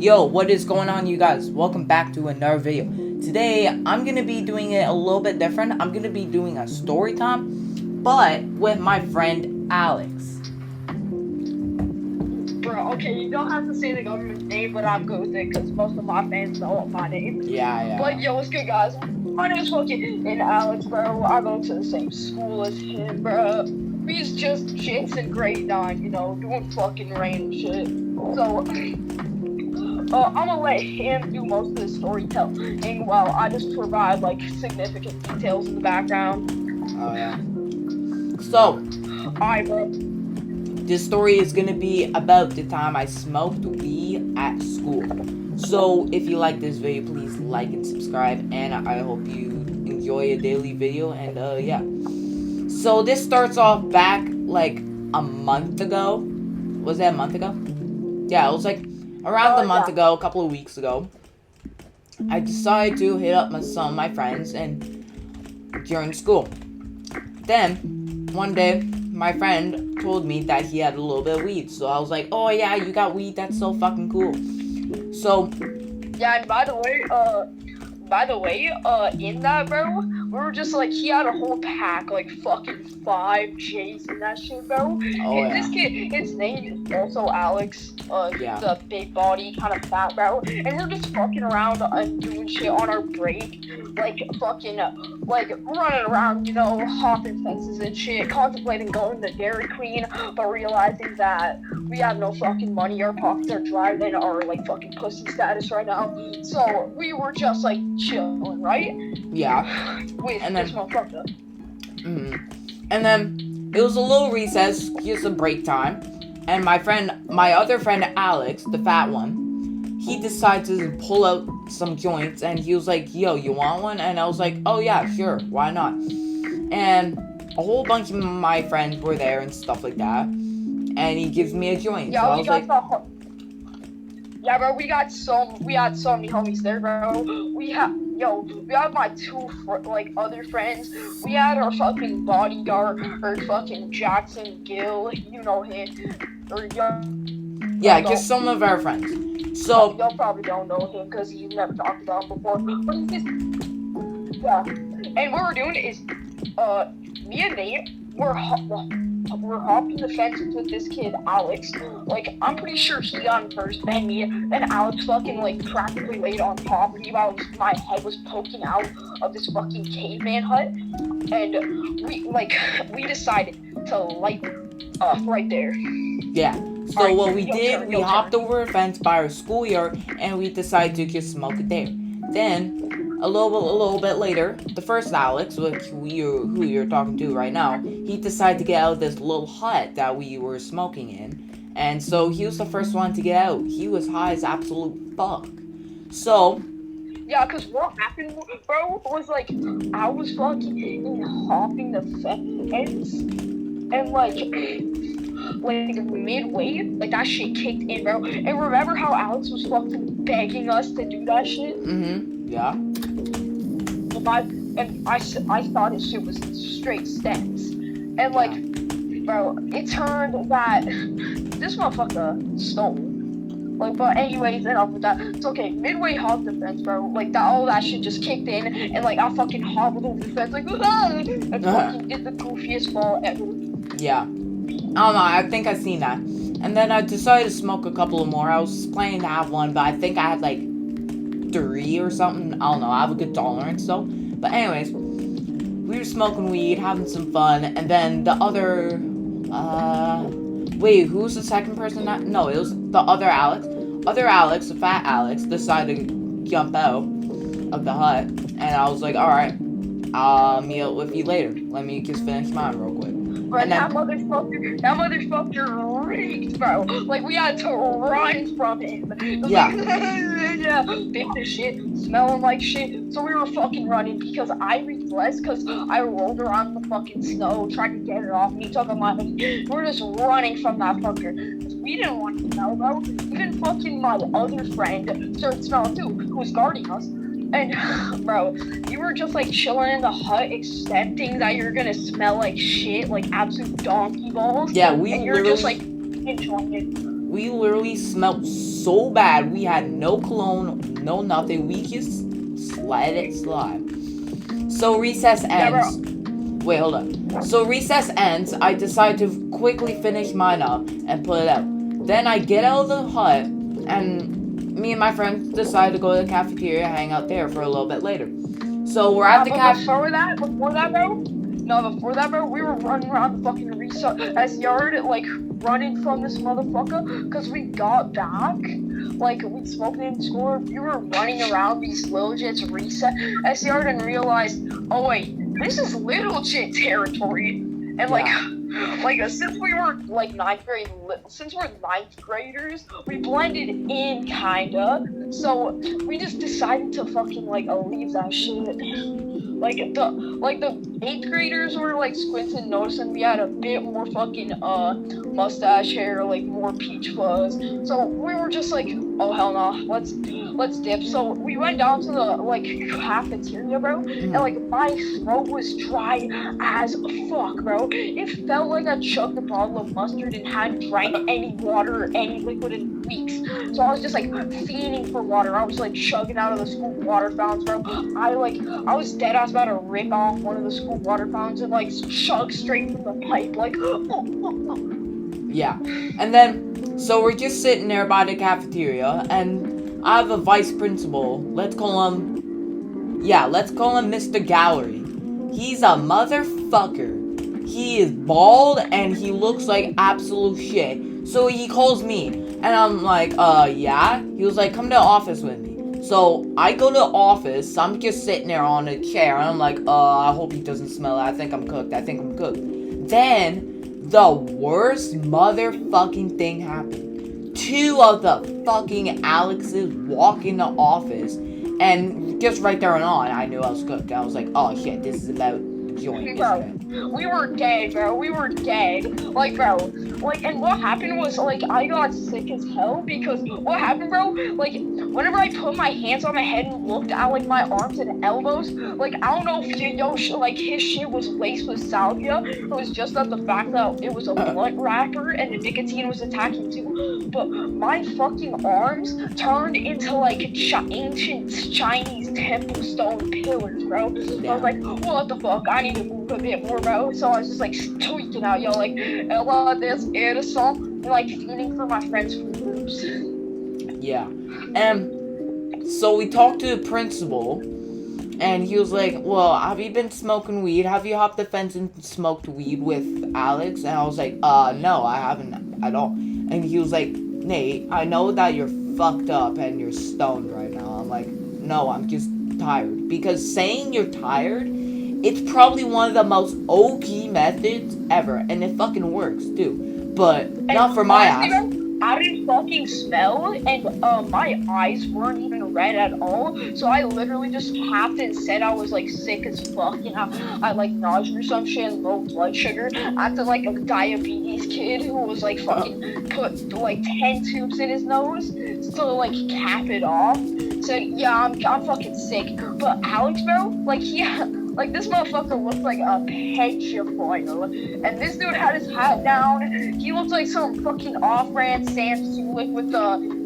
Yo, what is going on, you guys? Welcome back to another video. Today, I'm gonna be doing it a little bit different. I'm gonna be doing a story time, but with my friend Alex. Bro, okay, you don't have to say the government's name, but I'm good with it because most of my fans know my name. Yeah. But yo, what's good, guys? My name's fucking Alex, bro. I go to the same school as him, bro. He's just shits in grade 9, doing fucking random shit. So, I'm gonna let him do most of the storytelling while I just provide, like, significant details in the background. Oh, yeah. So, Alright, bro. this story is gonna be about the time I smoked weed at school. So, if you like this video, please like and subscribe, and I hope you enjoy a daily video, and yeah. So, this starts off back, like, a month ago. Was that a month ago? Yeah, it was, like, around a month ago, a couple of weeks ago. I decided to hit up some of my friends and during school. Then, one day, my friend told me that he had a little bit of weed. So I was like, oh yeah, you got weed? That's so fucking cool. So, yeah, and by the way, in that, bro, we were just like, he had a whole pack, like fucking 5 J's in that shit, bro. Oh, and this kid, his name is also Alex, the big body, kind of fat, bro. And we're just fucking around and doing shit on our break, like fucking, like running around, hopping fences and shit, contemplating going to Dairy Queen, but realizing that we have no fucking money, our pockets are dry, and our like fucking pussy status right now. So we were just like chilling, right? Yeah. With and this motherfucker. And then it was a little recess, just a break time, and my other friend Alex, the fat one, he decided to pull out some joints, and he was like, "Yo, you want one?" And I was like, "Oh yeah, sure, why not?" And a whole bunch of my friends were there and stuff like that, and he gives me a joint. Yeah, so I was like, yeah, bro, we had so many homies there, bro. We have my 2 other friends. We had our fucking bodyguard, or fucking Jackson Gill, you know him, or yeah, just some of our friends. So y'all probably don't know him because he's never talked about him before. But he's just, yeah. And what we're doing is, me and Nate, we're hopping the fence with this kid, Alex. Like, I'm pretty sure he got him first, then me, and Alex fucking, like, practically laid on top of me while my head was poking out of this fucking caveman hut. And we decided to light up right there. Yeah. So right, what we did, we hopped over a fence by our schoolyard, and we decided to just smoke it there. Then, a little bit later, the first Alex, who you're talking to right now, he decided to get out of this little hut that we were smoking in. And so he was the first one to get out. He was high as absolute fuck. So, yeah, because what happened, bro, was like, I was fucking hopping the fence, and like midway, like that shit kicked in, bro. And remember how Alex was fucking begging us to do that shit? Yeah. I thought his shit was straight stents. And like, bro, it turned that this motherfucker stole. Like, but anyways, enough with that. It's okay. Midway hop the fence, bro. Like all that shit just kicked in, and like I fucking hobbled over the fence, like, and fucking did the goofiest fall ever. Yeah. I don't know, I think I've seen that. And then I decided to smoke a couple of more. I was planning to have one, but I think I had like 3 or something. I don't know, I have a good tolerance though. But anyways, we were smoking weed, having some fun, and then the other, wait, who was the second person? No, it was the other Alex. Other Alex, the fat Alex, decided to jump out of the hut, and I was like, alright, I'll meet up with you later. Let me just finish mine real quick. Bro, that motherfucker reeked, bro. Like, we had to run from him. Yeah. Yeah, big as shit, smelling like shit. So we were fucking running because I reeked less because I rolled around in the fucking snow, tried to get it off me, took a my We're just running from that fucker. We didn't want to smell, bro. Even fucking my other friend started smelling too, who was guarding us. And, bro, you were just, like, chilling in the hut expecting that you're gonna smell like shit, like absolute donkey balls. Yeah, we and you're just, like, enjoying it. We literally smelled so bad. We had no cologne, no nothing. We just let it slide. So recess ends. Wait, hold on. So recess ends. I decide to quickly finish mine up and put it out. Then I get out of the hut, and me and my friends decide to go to the cafeteria, hang out there for a little bit later. So we're at the cafeteria. Before that, bro, we were running around the fucking recess yard, like, running from this motherfucker, because we got back. Like, we smoked in school. We were running around these little jits recess yard and realized, oh, wait, this is little jit territory. And, since we were, like, since we're ninth graders, we blended in, kinda. So, we just decided to fucking, like, leave that shit. Like the 8th graders were like squinting, noticing we had a bit more fucking mustache hair, like more peach fuzz. So we were just like, oh hell no, let's dip. So we went down to the like cafeteria, bro, and like my throat was dry as fuck, bro. It felt like I chugged a bottle of mustard and hadn't drank any water or any liquid in weeks. So I was just like fiending for water. I was like chugging out of the school water fountains, bro. I was dead ass about to rip off one of the school water fountains and like chug straight from the pipe, like. Yeah, and then so we're just sitting there by the cafeteria, and I have a vice principal. Let's call him Mr. Gallery. He's a motherfucker. He is bald and he looks like absolute shit. So he calls me, and I'm like, yeah. He was like, come to the office with me. So I go to the office. I'm just sitting there on a chair, and I'm like, I hope he doesn't smell it. I think I'm cooked. Then the worst motherfucking thing happened. 2 of the fucking Alexes walk in the office, and just right there and on, I knew I was cooked. I was like, oh shit, this is about joint. We were dead, bro. We were dead. Like, bro. Like, and what happened was, like, I got sick as hell because what happened, bro? Like, whenever I put my hands on my head and looked at, like, my arms and elbows, like, I don't know if his shit was laced with salvia. It was just that the fact that it was a blunt wrapper and the nicotine was attacking too. But my fucking arms turned into, like, ancient Chinese temple stone pillars, bro. So I was like, what the fuck? I need to move a bit more, bro. So I was just, like, tweaking out, yo, like, Ella, this, Edison, and, like, feeding for my friends' food groups. Yeah. And so we talked to the principal, and he was like, well, have you been smoking weed? Have you hopped the fence and smoked weed with Alex? And I was like, no, I haven't at all. And he was like, Nate, I know that you're fucked up and you're stoned right now. I'm like, no, I'm just tired. Because saying you're tired, it's probably one of the most OP methods ever. And it fucking works, too. But not for my ass. I didn't fucking smell, and my eyes weren't even red at all. So I literally just tapped and said I was like sick as fuck. You know, I like nausea or some shit and low blood sugar. Acted like a diabetes kid who was like fucking put like 10 tubes in his nose to like cap it off. Said, yeah, I'm fucking sick. But Alex, bro, like like, this motherfucker looked like a pedophile. And this dude had his hat down. He looked like some fucking off-brand Sam Sulik with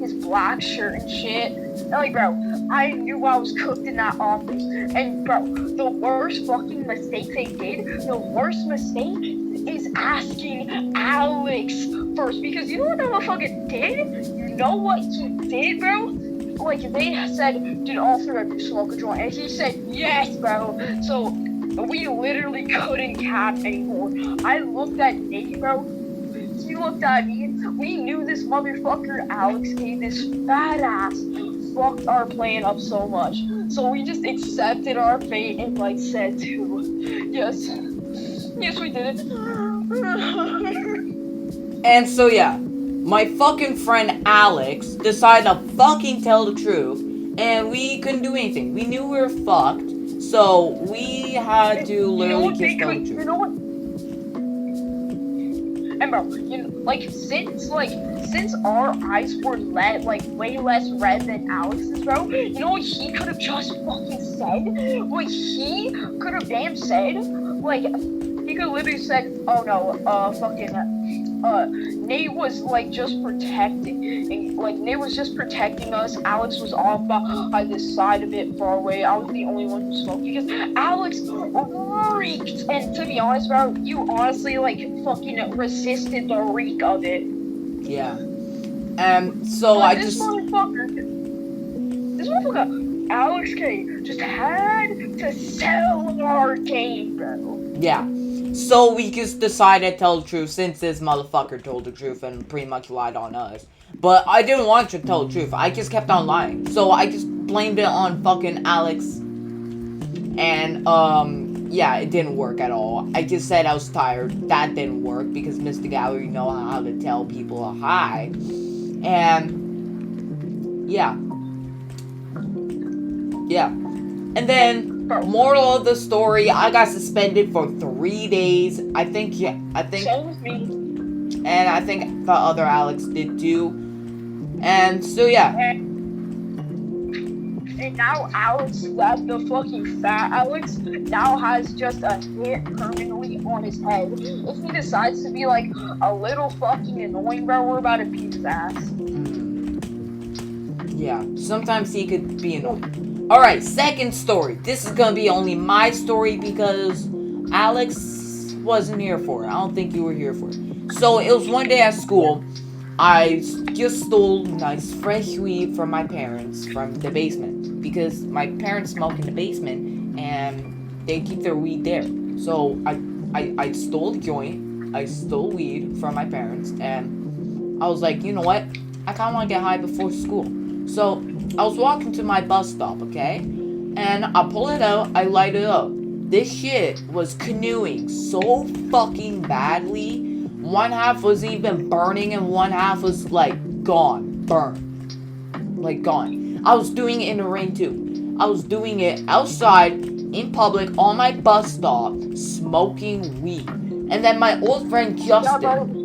his black shirt and shit. And, like, bro, I knew I was cooked in that office. And, bro, the worst fucking mistake they did, the worst mistake is asking Alex first. Because you know what that motherfucker did? You know what he did, bro? Like, they said, did all 3 of you smoke a joint? And he said, yes, bro. So, we literally couldn't cap anymore. I looked at Nate, bro. He looked at me. We knew this motherfucker, Alex, gave this fat ass fucked our plan up so much. So, we just accepted our fate and, like, said to, yes, we did it. And so, yeah. My fucking friend Alex decided to fucking tell the truth, and we couldn't do anything. We knew we were fucked, so we had to literally just tell the truth. You know what? And bro, you know, like, since our eyes were way less red than Alex's, bro, you know what he could have just fucking said? What he could have damn said? Like, he could have literally said, oh no, fucking, Nate was like just protecting, like Nate was just protecting us. Alex was off by the side of it far away. I was the only one who smoked because Alex reeked. And to be honest, bro, you honestly like fucking resisted the reek of it. Yeah. So But I this just. motherfucker, Alex K, just had to sell our game, bro. Yeah. So we just decided to tell the truth since this motherfucker told the truth and pretty much lied on us. But I didn't want to tell the truth. I just kept on lying. So I just blamed it on fucking Alex. And, yeah, it didn't work at all. I just said I was tired. That didn't work because Mr. Gallery know how to tell people a hi. And, yeah. Yeah. And then, moral of the story, I got suspended for 3 days. I think. Same with me. And I think the other Alex did too. And so, yeah. And now Alex, that's the fucking fat Alex, now has just a hit permanently on his head. If he decides to be like a little fucking annoying, bro, we're about to beat his ass. Yeah, sometimes he could be annoying. Alright, second story. This is gonna be only my story because Alex wasn't here for it. I don't think you were here for it. So, it was one day at school. I just stole nice fresh weed from my parents from the basement. Because my parents smoke in the basement and they keep their weed there. So, I stole a joint. I stole weed from my parents and I was like, you know what? I kinda wanna get high before school. So, I was walking to my bus stop, okay? And I pull it out, I light it up. This shit was canoeing so fucking badly. One half was even burning and one half was like gone. Burned. Like gone. I was doing it in the rain too. I was doing it outside, in public, on my bus stop, smoking weed. And then my old friend Justin...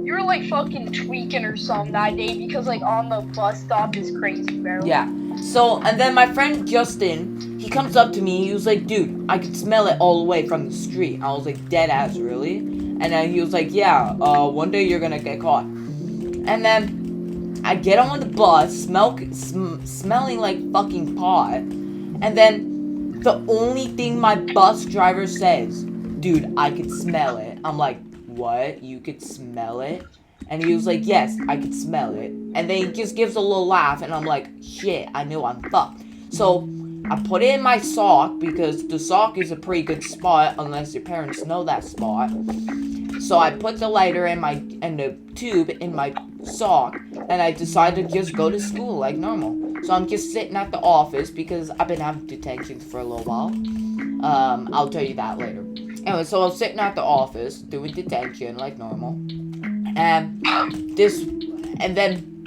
You're like fucking tweaking or something that day because like on the bus stop is crazy, bro. Yeah. So, and then my friend Justin, he comes up to me, he was like, dude, I could smell it all the way from the street. I was like, dead ass, really? And then he was like, yeah, one day you're gonna get caught. And then I get on the bus, smelling like fucking pot. And then the only thing my bus driver says, dude, I could smell it. I'm like, what? You could smell it? And he was like, yes, I could smell it. And then he just gives a little laugh, and I'm like, shit, I knew I'm fucked. So, I put it in my sock, because the sock is a pretty good spot, unless your parents know that spot. So, I put the lighter and the tube in my sock, and I decided to just go to school like normal. So, I'm just sitting at the office, because I've been having detention for a little while. I'll tell you that later. Anyway, so I was sitting at the office, doing detention like normal. And then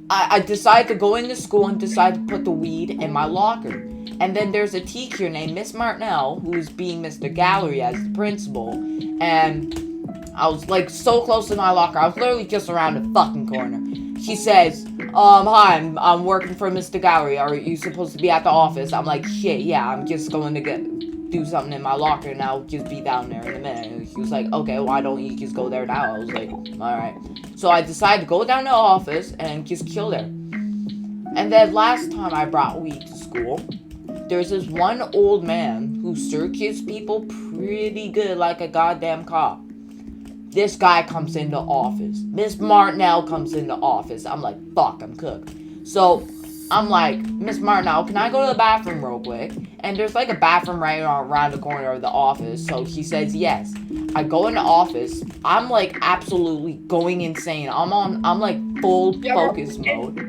I decided to go into school and decide to put the weed in my locker. And then there's a teacher named Miss Martinell, who's being Mr. Gallery as the principal. And I was like so close to my locker. I was literally just around the fucking corner. She says, hi, I'm working for Mr. Gallery. Are you supposed to be at the office? I'm like, shit, yeah, I'm just going to do something in my locker and I'll just be down there in a minute. And she was like, okay, why don't you just go there now? I was like, alright. So I decided to go down to the office and just chill there. And then last time I brought weed to school, there's this one old man who searches people pretty good like a goddamn cop. This guy comes into office. Miss Martinell comes into office. I'm like, fuck, I'm cooked. So I'm like, Miss Martinell, can I go to the bathroom real quick? And there's like a bathroom right around the corner of the office. So she says yes. I go in the office. I'm like absolutely going insane. I'm like full focus mode.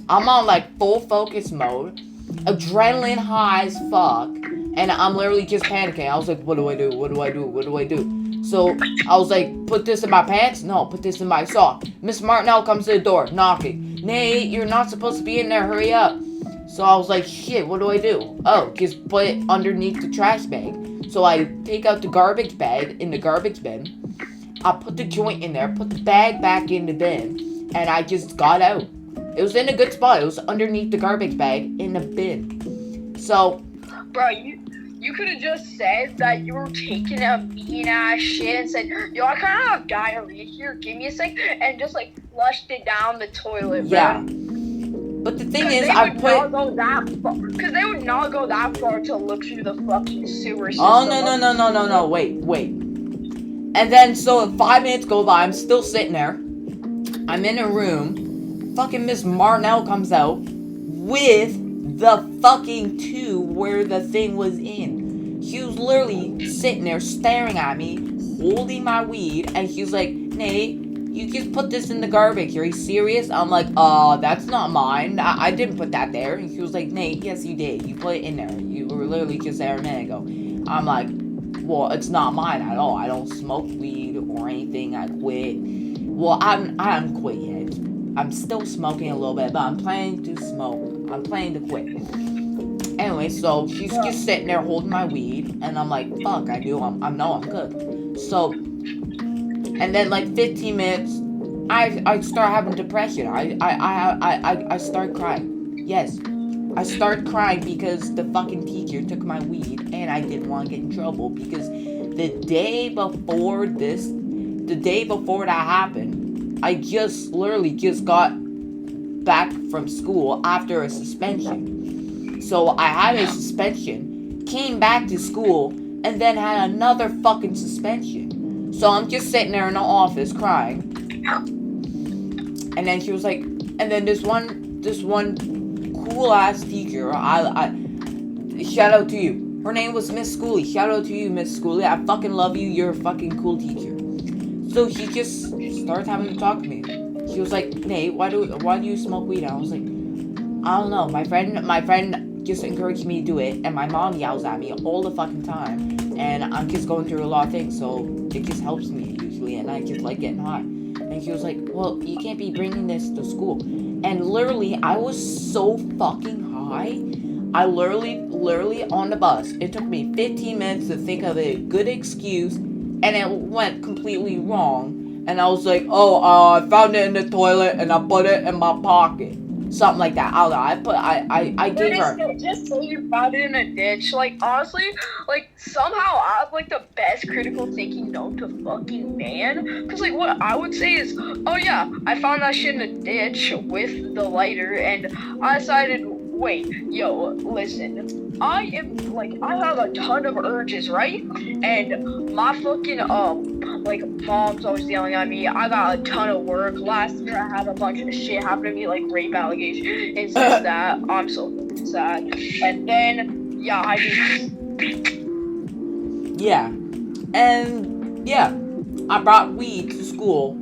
I'm on like full focus mode. Adrenaline high as fuck. And I'm literally just panicking. I was like, what do I do? What do I do? What do I do? So I was like, put this in my pants? No, put this in my sock. Miss Martinell comes to the door, knocking. Nate, you're not supposed to be in there, hurry up. So I was like, shit, what do I do? Oh, just put it underneath the trash bag. So I take out the garbage bag in the garbage bin. I put the joint in there, put the bag back in the bin, and I just got out. It was in a good spot. It was underneath the garbage bag in the bin. So, bro, You could have just said that you were taking a mean ass shit and said, yo, I kind of have diarrhea here. Give me a sec, and just like flushed it down the toilet. Yeah. But the thing is, I put. Because they would not go that far to look through the fucking sewer system. Oh no! Wait. And then so 5 minutes go by. I'm still sitting there. I'm in a room. Fucking Miss Marnell comes out with the fucking tube where the thing was in. She was literally sitting there staring at me, holding my weed, and she was like, Nate, you just put this in the garbage. Are you serious? I'm like, that's not mine. I didn't put that there. And she was like, Nate, yes you did. You put it in there. You were literally just there a minute ago. I'm like, well, it's not mine at all. I don't smoke weed or anything. I quit. Well, I haven't quit yet. I'm still smoking a little bit, but I'm planning to smoke. I'm planning to quit. Anyway, so she's just sitting there holding my weed, and I'm like, fuck, I'm good. So, and then like 15 minutes, I start having depression. I start crying. Yes, I start crying because the fucking teacher took my weed, and I didn't want to get in trouble because the day before that happened, I literally just got back from school after a suspension. So I had a suspension, came back to school, and then had another fucking suspension. So I'm just sitting there in the office crying. And then she was like, and then this one cool ass teacher, I shout out to you. Her name was Miss Schooley. Shout out to you, Miss Schooley. I fucking love you. You're a fucking cool teacher. So she just started having to talk to me. She was like, Nate, why do you smoke weed? And I was like, I don't know. My friend just encouraged me to do it, and my mom yells at me all the fucking time, and I'm just going through a lot of things, so it just helps me usually, and I just like getting high. And she was like, well, you can't be bringing this to school. And literally, I was so fucking high. I literally on the bus. It took me 15 minutes to think of a good excuse, and it went completely wrong. And I was like, I found it in the toilet and I put it in my pocket. Something like that. I don't know. I gave her. Just say you found it in a ditch. Like, honestly, like, somehow I have, like, the best critical thinking known to fucking man. Because, like, what I would say is, oh, yeah, I found that shit in a ditch with the lighter. And I decided, wait, yo, listen. I have a ton of urges, right? And my fucking, like, mom's always yelling at me. I got a ton of work. Last year I had a bunch of shit happen to me, like rape allegations and stuff that. I'm so sad. And then, yeah, Yeah. And, yeah. I brought weed to school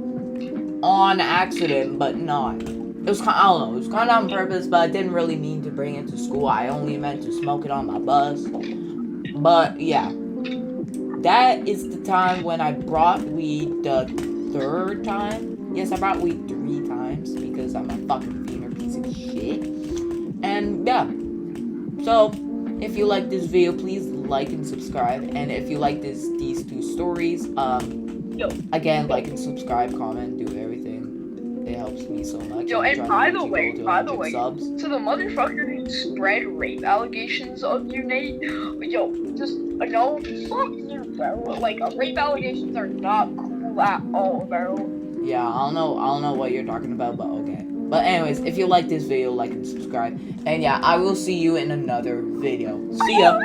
on accident, but not. It was kind of, I don't know, it was kind of on purpose, but I didn't really mean to bring it to school. I only meant to smoke it on my bus. But, yeah. That is the time when I brought weed the third time. Yes, I brought weed 3 times because I'm a fucking fiender piece of shit. And, yeah. So, if you like this video, please like and subscribe. And if you like these 2 stories, again, like and subscribe, comment, do everything. It helps me so much. Yo, and by the way, subs. So the motherfucker who spread rape allegations of you, Nate, yo, just no, fuck you, bro. Like, rape allegations are not cool at all, bro. Yeah, I don't know what you're talking about, but okay. But anyways, if you like this video, like and subscribe. And yeah, I will see you in another video. See ya!